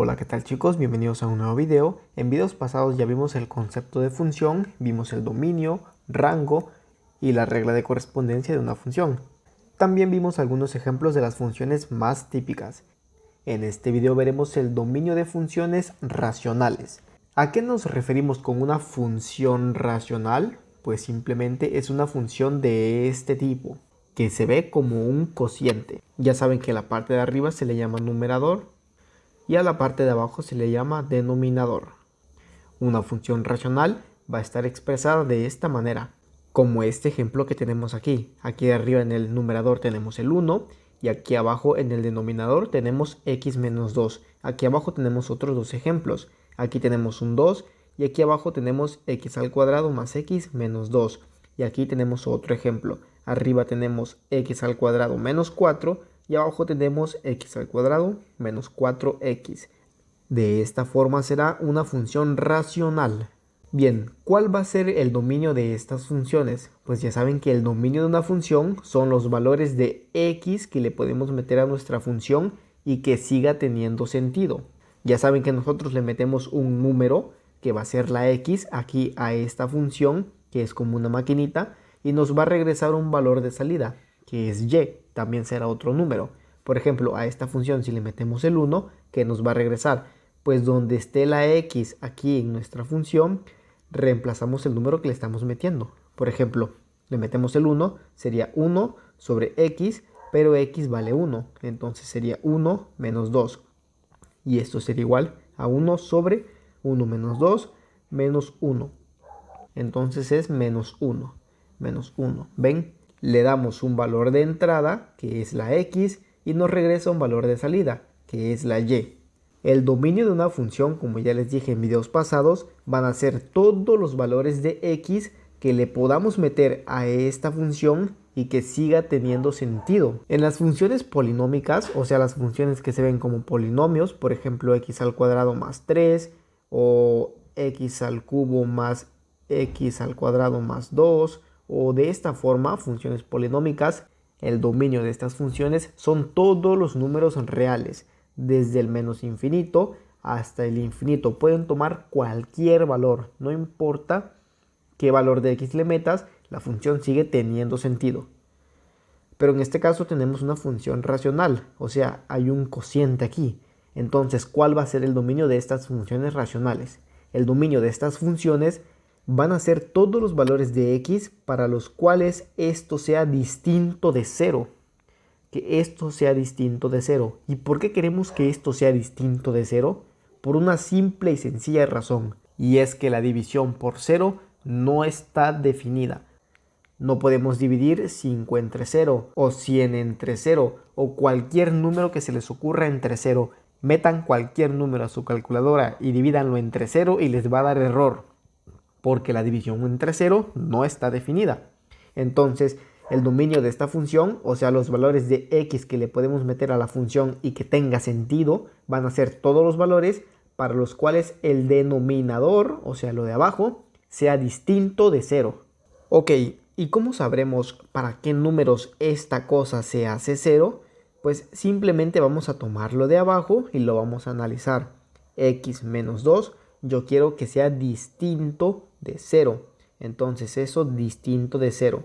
Hola, ¿qué tal chicos? Bienvenidos a un nuevo video. En videos pasados ya vimos el concepto de función, vimos el dominio, rango y la regla de correspondencia de una función. También vimos algunos ejemplos de las funciones más típicas. En este video veremos el dominio de funciones racionales. ¿A qué nos referimos con una función racional? Pues simplemente es una función de este tipo, que se ve como un cociente. Ya saben que la parte de arriba se le llama numerador y a la parte de abajo se le llama denominador. Una función racional va a estar expresada de esta manera, como este ejemplo que tenemos aquí. Aquí arriba en el numerador tenemos el 1 y aquí abajo en el denominador tenemos x menos 2. Aquí abajo tenemos otros dos ejemplos. Aquí tenemos un 2 y aquí abajo tenemos x al cuadrado más x menos 2. Y aquí tenemos otro ejemplo. Arriba tenemos x al cuadrado menos 4 y abajo tenemos x al cuadrado menos 4x. De esta forma será una función racional. Bien, ¿cuál va a ser el dominio de estas funciones? Pues ya saben que el dominio de una función son los valores de x que le podemos meter a nuestra función y que siga teniendo sentido. Ya saben que nosotros le metemos un número que va a ser la x aquí a esta función, que es como una maquinita, y nos va a regresar un valor de salida, que es y, también será otro número. Por ejemplo, a esta función si le metemos el 1, ¿qué nos va a regresar? Pues donde esté la x aquí en nuestra función, reemplazamos el número que le estamos metiendo. Por ejemplo, le metemos el 1, sería 1 sobre x, pero x vale 1, entonces sería 1 menos 2. Y esto sería igual a 1 sobre 1 menos 2 menos 1. Entonces es menos 1, menos 1. ¿Ven? Le damos un valor de entrada, que es la x, y nos regresa un valor de salida, que es la y. El dominio de una función, como ya les dije en videos pasados, van a ser todos los valores de x que le podamos meter a esta función y que siga teniendo sentido. En las funciones polinómicas, o sea, las funciones que se ven como polinomios, por ejemplo, x al cuadrado más 3 o x al cubo más x al cuadrado más 2, o de esta forma, funciones polinómicas, el dominio de estas funciones son todos los números reales, desde el menos infinito hasta el infinito. Pueden tomar cualquier valor, no importa qué valor de x le metas, la función sigue teniendo sentido. Pero en este caso tenemos una función racional, o sea, hay un cociente aquí. Entonces, ¿cuál va a ser el dominio de estas funciones racionales? El dominio de estas funciones van a ser todos los valores de x para los cuales esto sea distinto de 0. Que esto sea distinto de 0. ¿Y por qué queremos que esto sea distinto de 0? Por una simple y sencilla razón. Y es que la división por 0 no está definida. No podemos dividir 5 entre 0 o 100 entre 0 o cualquier número que se les ocurra entre 0. Metan cualquier número a su calculadora y divídanlo entre 0 y les va a dar error, porque la división entre 0 no está definida. Entonces, el dominio de esta función, o sea, los valores de x que le podemos meter a la función y que tenga sentido, van a ser todos los valores para los cuales el denominador, o sea, lo de abajo, sea distinto de 0. Ok, ¿y cómo sabremos para qué números esta cosa se hace 0? Pues simplemente vamos a tomar lo de abajo y lo vamos a analizar. X menos 2, yo quiero que sea distinto de 0. Entonces eso distinto de 0.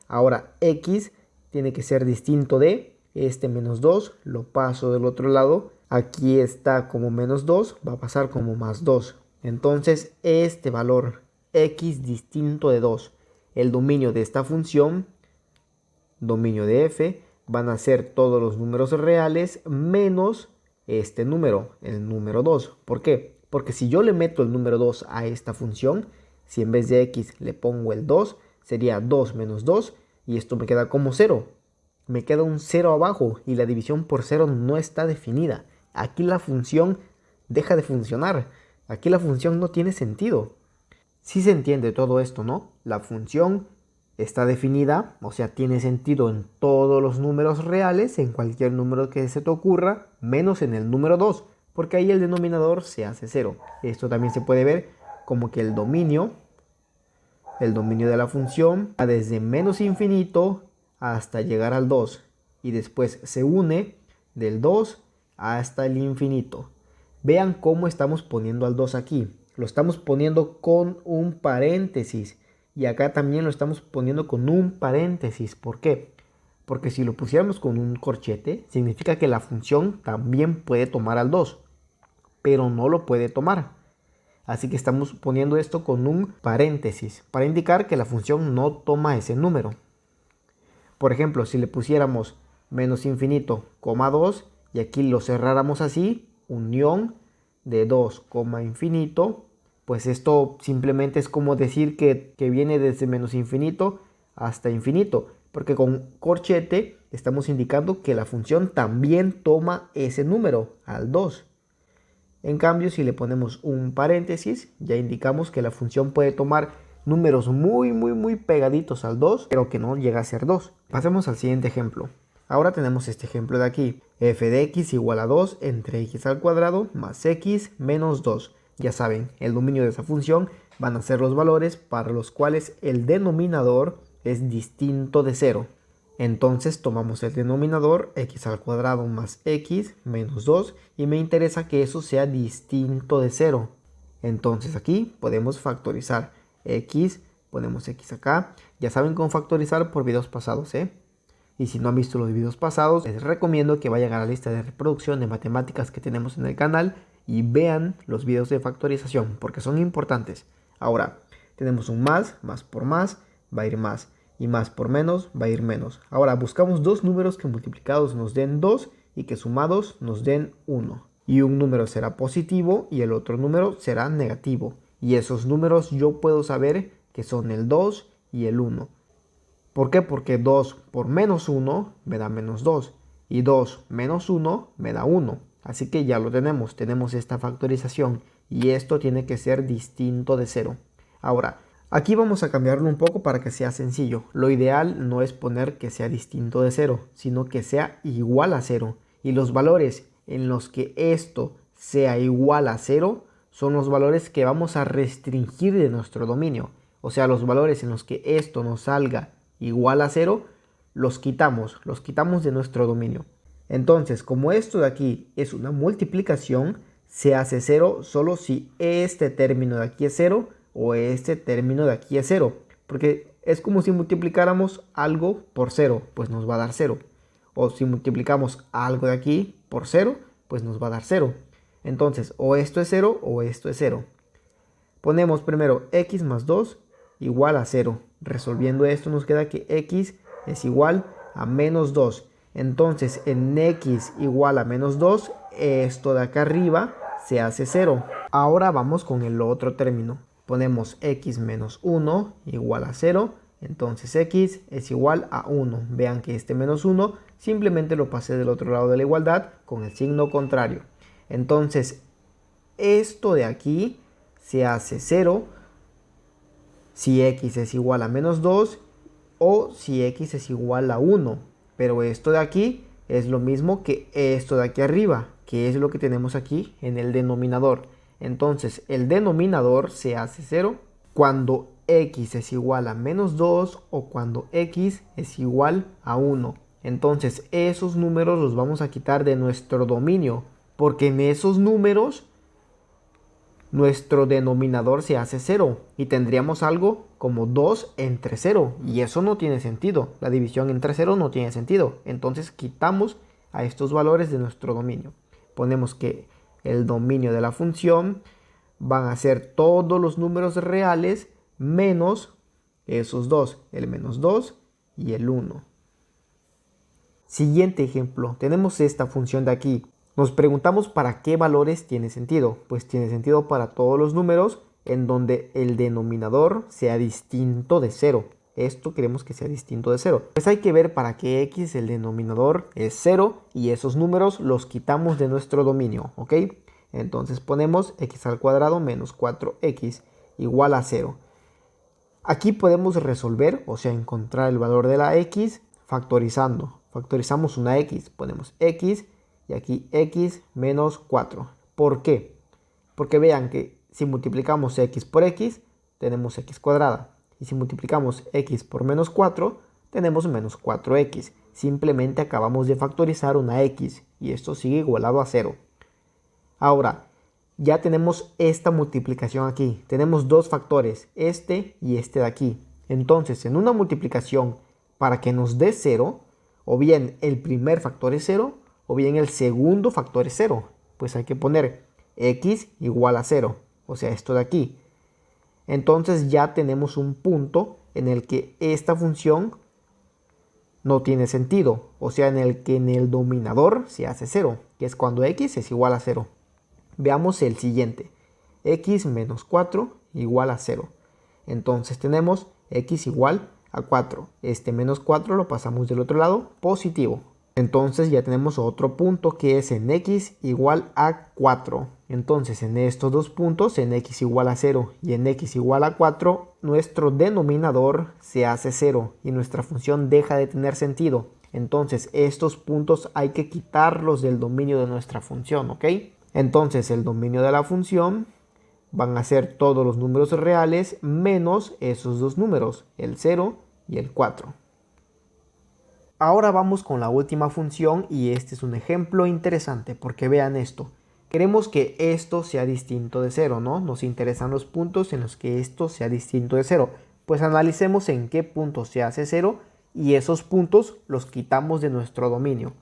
Ahora x tiene que ser distinto de este menos 2. Lo paso del otro lado. Aquí está como menos 2. Va a pasar como más 2. Entonces este valor x distinto de 2. El dominio de esta función, dominio de f, van a ser todos los números reales menos este número, el número 2. ¿Por qué? Porque si yo le meto el número 2 a esta función, si en vez de x le pongo el 2, sería 2 menos 2 y esto me queda como 0. Me queda un 0 abajo y la división por 0 no está definida. Aquí la función deja de funcionar. Aquí la función no tiene sentido. Sí se entiende todo esto, ¿no? La función está definida, o sea, tiene sentido en todos los números reales, en cualquier número que se te ocurra, menos en el número 2, porque ahí el denominador se hace 0. Esto también se puede ver como que el dominio de la función va desde menos infinito hasta llegar al 2 y después se une del 2 hasta el infinito. Vean cómo estamos poniendo al 2 aquí. Lo estamos poniendo con un paréntesis. Y acá también lo estamos poniendo con un paréntesis. ¿Por qué? Porque si lo pusiéramos con un corchete, significa que la función también puede tomar al 2, pero no lo puede tomar. Así que estamos poniendo esto con un paréntesis para indicar que la función no toma ese número. Por ejemplo, si le pusiéramos menos infinito, coma 2, y aquí lo cerráramos así, unión de 2, infinito, pues esto simplemente es como decir que viene desde menos infinito hasta infinito, porque con corchete estamos indicando que la función también toma ese número, al 2. En cambio, si le ponemos un paréntesis, ya indicamos que la función puede tomar números muy pegaditos al 2, pero que no llega a ser 2. Pasemos al siguiente ejemplo. Ahora tenemos este ejemplo de aquí. F de x igual a 2 entre x al cuadrado más x menos 2. Ya saben, el dominio de esa función van a ser los valores para los cuales el denominador es distinto de 0. Entonces tomamos el denominador x al cuadrado más x menos 2 y me interesa que eso sea distinto de 0. Entonces aquí podemos factorizar x, ponemos x acá. Ya saben cómo factorizar por videos pasados, Y si no han visto los videos pasados, les recomiendo que vayan a la lista de reproducción de matemáticas que tenemos en el canal y vean los videos de factorización porque son importantes. Ahora, tenemos un más por más, va a ir más. Y más por menos va a ir menos. Ahora buscamos dos números que multiplicados nos den 2 y que sumados nos den 1. Y un número será positivo y el otro número será negativo. Y esos números yo puedo saber que son el 2 y el 1. ¿Por qué? Porque 2 por menos 1 me da menos 2. Y 2 menos 1 me da 1. Así que ya lo tenemos. Tenemos esta factorización. Y esto tiene que ser distinto de 0. Ahora, aquí vamos a cambiarlo un poco para que sea sencillo. Lo ideal no es poner que sea distinto de 0, sino que sea igual a 0. Y los valores en los que esto sea igual a 0 son los valores que vamos a restringir de nuestro dominio. O sea, los valores en los que esto nos salga igual a 0, los quitamos de nuestro dominio. Entonces, como esto de aquí es una multiplicación, se hace 0 solo si este término de aquí es 0 o este término de aquí es 0. Porque es como si multiplicáramos algo por 0, pues nos va a dar 0. O si multiplicamos algo de aquí por 0, pues nos va a dar 0. Entonces, o esto es 0 o esto es 0. Ponemos primero x más 2 igual a 0. Resolviendo esto nos queda que x es igual a menos 2. Entonces, en x igual a menos 2, esto de acá arriba se hace 0. Ahora vamos con el otro término. Ponemos x menos 1 igual a 0. Entonces x es igual a 1. Vean que este menos 1 simplemente lo pasé del otro lado de la igualdad con el signo contrario. Entonces esto de aquí se hace 0 si x es igual a menos 2 o si x es igual a 1. Pero esto de aquí es lo mismo que esto de aquí arriba, que es lo que tenemos aquí en el denominador. Entonces el denominador se hace 0 cuando x es igual a menos 2 o cuando x es igual a 1. Entonces esos números los vamos a quitar de nuestro dominio, porque en esos números nuestro denominador se hace 0 y tendríamos algo como 2 entre 0 y eso no tiene sentido. La división entre 0 no tiene sentido. Entonces quitamos a estos valores de nuestro dominio. Ponemos que el dominio de la función van a ser todos los números reales menos esos dos, el menos 2 y el 1. Siguiente ejemplo, tenemos esta función de aquí. Nos preguntamos para qué valores tiene sentido. Pues tiene sentido para todos los números en donde el denominador sea distinto de 0. Esto queremos que sea distinto de 0. Pues hay que ver para qué x el denominador es 0 y esos números los quitamos de nuestro dominio, ¿ok? Entonces ponemos x al cuadrado menos 4x igual a 0. Aquí podemos resolver, o sea, encontrar el valor de la x factorizando. Factorizamos una x, ponemos x y aquí x menos 4. ¿Por qué? Porque vean que si multiplicamos x por x, tenemos x cuadrada. Y si multiplicamos x por menos 4, tenemos menos 4x. Simplemente acabamos de factorizar una x y esto sigue igualado a 0. Ahora, ya tenemos esta multiplicación aquí. Tenemos dos factores, este y este de aquí. Entonces, en una multiplicación, para que nos dé 0, o bien el primer factor es 0, o bien el segundo factor es 0. Pues hay que poner x igual a 0, o sea, esto de aquí. Entonces ya tenemos un punto en el que esta función no tiene sentido, o sea, en el que en el dominador se hace 0, que es cuando x es igual a 0. Veamos el siguiente, x menos 4 igual a 0. Entonces tenemos x igual a 4. Este menos 4 lo pasamos del otro lado, positivo. Entonces ya tenemos otro punto que es en x igual a 4. Entonces en estos dos puntos, en x igual a 0 y en x igual a 4, nuestro denominador se hace 0 y nuestra función deja de tener sentido. Entonces estos puntos hay que quitarlos del dominio de nuestra función, ¿ok? Entonces el dominio de la función van a ser todos los números reales menos esos dos números, el 0 y el 4. Ahora vamos con la última función y este es un ejemplo interesante porque vean esto. Queremos que esto sea distinto de 0, ¿no? Nos interesan los puntos en los que esto sea distinto de 0. Pues analicemos en qué punto se hace 0 y esos puntos los quitamos de nuestro dominio.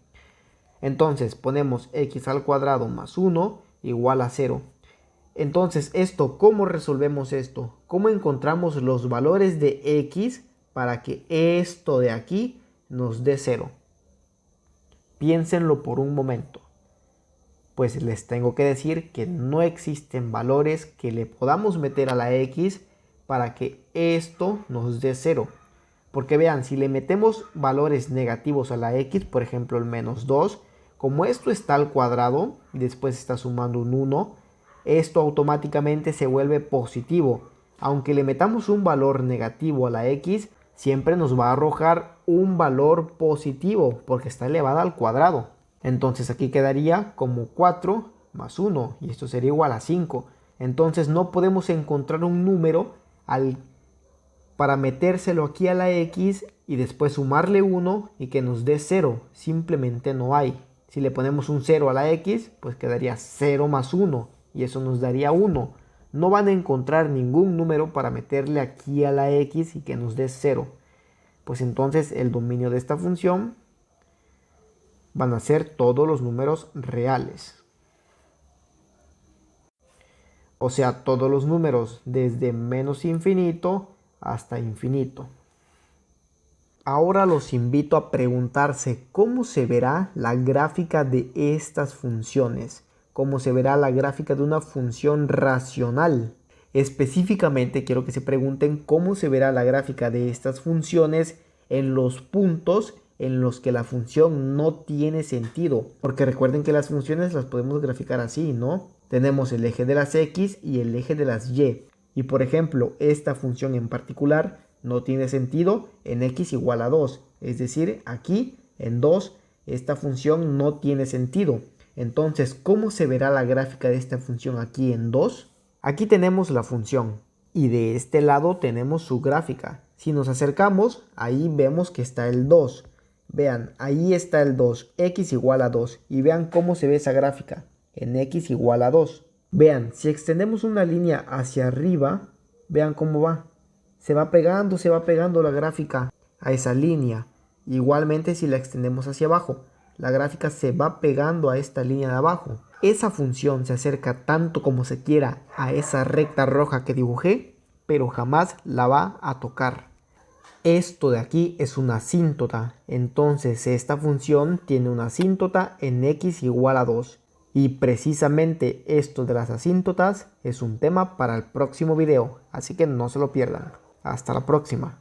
Entonces ponemos x al cuadrado más 1 igual a 0. Entonces ¿cómo resolvemos esto? ¿Cómo encontramos los valores de x para que esto de aquí nos dé 0? Piénsenlo por un momento. Pues les tengo que decir que no existen valores que le podamos meter a la x para que esto nos dé 0. Porque vean, si le metemos valores negativos a la x, por ejemplo el menos 2, como esto está al cuadrado y después está sumando un 1, esto automáticamente se vuelve positivo. Aunque le metamos un valor negativo a la x, siempre nos va a arrojar un valor positivo porque está elevada al cuadrado. Entonces aquí quedaría como 4 más 1 y esto sería igual a 5. Entonces no podemos encontrar un número para metérselo aquí a la x y después sumarle 1 y que nos dé 0. Simplemente no hay. Si le ponemos un 0 a la x, pues quedaría 0 más 1 y eso nos daría 1. No van a encontrar ningún número para meterle aquí a la x y que nos dé 0. Pues entonces el dominio de esta función van a ser todos los números reales. O sea, todos los números desde menos infinito hasta infinito. Ahora los invito a preguntarse cómo se verá la gráfica de estas funciones. Cómo se verá la gráfica de una función racional. Específicamente quiero que se pregunten cómo se verá la gráfica de estas funciones en los puntos en los que la función no tiene sentido. Porque recuerden que las funciones las podemos graficar así, ¿no? Tenemos el eje de las x y el eje de las y. Y por ejemplo, esta función en particular no tiene sentido en x igual a 2. Es decir, aquí en 2 esta función no tiene sentido. Entonces, ¿cómo se verá la gráfica de esta función aquí en 2? Aquí tenemos la función y de este lado tenemos su gráfica. Si nos acercamos, ahí vemos que está el 2. Vean, ahí está el 2, x igual a 2. Y vean cómo se ve esa gráfica, en x igual a 2. Vean, si extendemos una línea hacia arriba, vean cómo va. Se va pegando la gráfica a esa línea. Igualmente si la extendemos hacia abajo, la gráfica se va pegando a esta línea de abajo. Esa función se acerca tanto como se quiera a esa recta roja que dibujé, pero jamás la va a tocar. Esto de aquí es una asíntota, entonces esta función tiene una asíntota en x igual a 2. Y precisamente esto de las asíntotas es un tema para el próximo video, así que no se lo pierdan. Hasta la próxima.